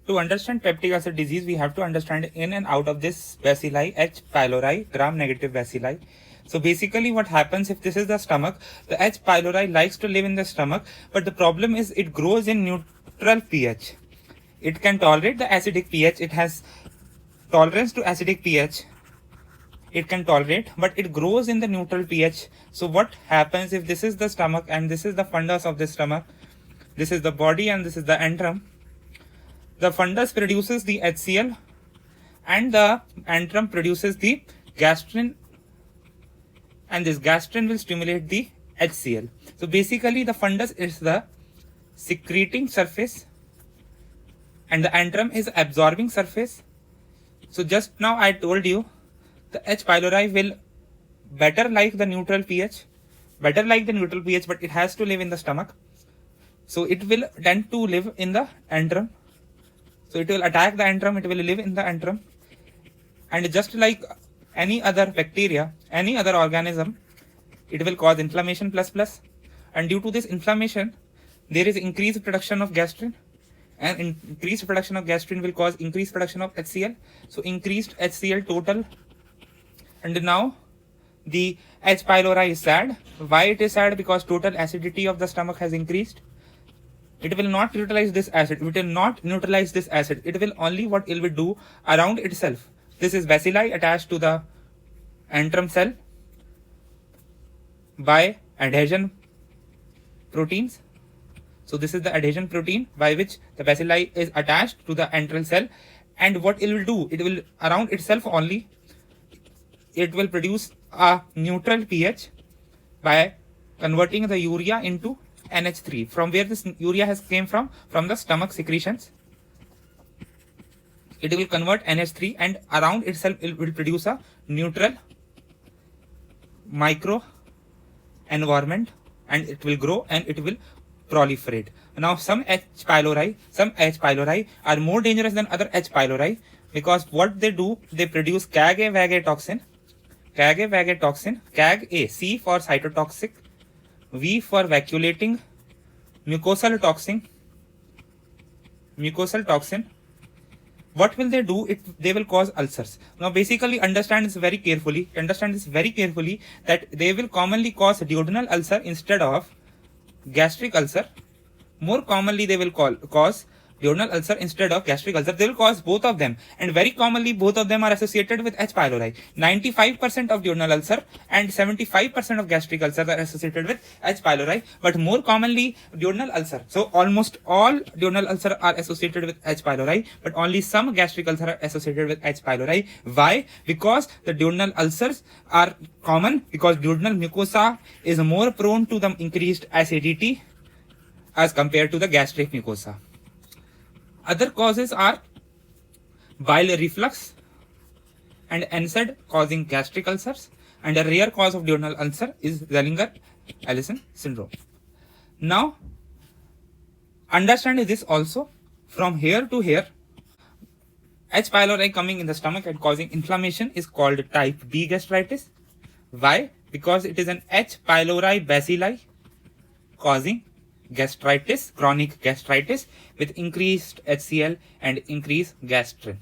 To understand peptic ulcer disease, we have to understand in and out of this bacilli, H. pylori, gram-negative bacilli. So basically what happens if this is the stomach, the H. pylori likes to live in the stomach, but the problem is it grows in neutral pH. It can tolerate the acidic pH, it has tolerance to acidic pH, it can tolerate, but it grows in the neutral pH. So what happens if this is the stomach and this is the fundus of the stomach, this is the body and this is the antrum. The fundus produces the HCl and the antrum produces the gastrin, and this gastrin will stimulate the HCl. So basically the fundus is the secreting surface and the antrum is absorbing surface. So just now I told you the H. pylori will better like the neutral pH, but it has to live in the stomach. So it will tend to live in the antrum. So it will attack the antrum, it will live in the antrum. And just like any other bacteria, any other organism, it will cause inflammation plus. And due to this inflammation, there is increased production of gastrin. And increased production of gastrin will cause increased production of HCl. So increased HCl total. And now the H. pylori is sad. Why it is sad? Because total acidity of the stomach has increased. It will not neutralize this acid. It will only what it will do around itself. This is bacilli attached to the antrum cell by adhesion proteins. So this is the adhesion protein by which the bacilli is attached to the antral cell. And what it will do, it will around itself only, it will produce a neutral pH by converting the urea into NH3. From where this urea has came from the stomach secretions. It will convert NH3 and around itself it will produce a neutral micro environment, and it will grow and it will proliferate. Now some H. pylori are more dangerous than other H. pylori because what they do, they produce CAG-A toxin. CAG-A, C for cytotoxic, V for vacuolating, mucosal toxin. What will they do? They will cause ulcers. Now basically understand this very carefully that they will commonly cause duodenal ulcer instead of gastric ulcer. More commonly they will cause duodenal ulcer instead of gastric ulcer. They will cause both of them, and very commonly both of them are associated with H. pylori. 95% of duodenal ulcer and 75% of gastric ulcer are associated with H. pylori, but more commonly duodenal ulcer. So almost all duodenal ulcer are associated with H. pylori, but only some gastric ulcer are associated with H. pylori. Why? Because the duodenal ulcers are common because duodenal mucosa is more prone to the increased acidity as compared to the gastric mucosa. Other causes are bile reflux and NSAID causing gastric ulcers, and a rare cause of duodenal ulcer is Zollinger-Ellison syndrome. Now, understand this also, from here to here, H. pylori coming in the stomach and causing inflammation is called type B gastritis. Why? Because it is an H. pylori bacilli causing gastritis, chronic gastritis with increased HCl and increased gastrin.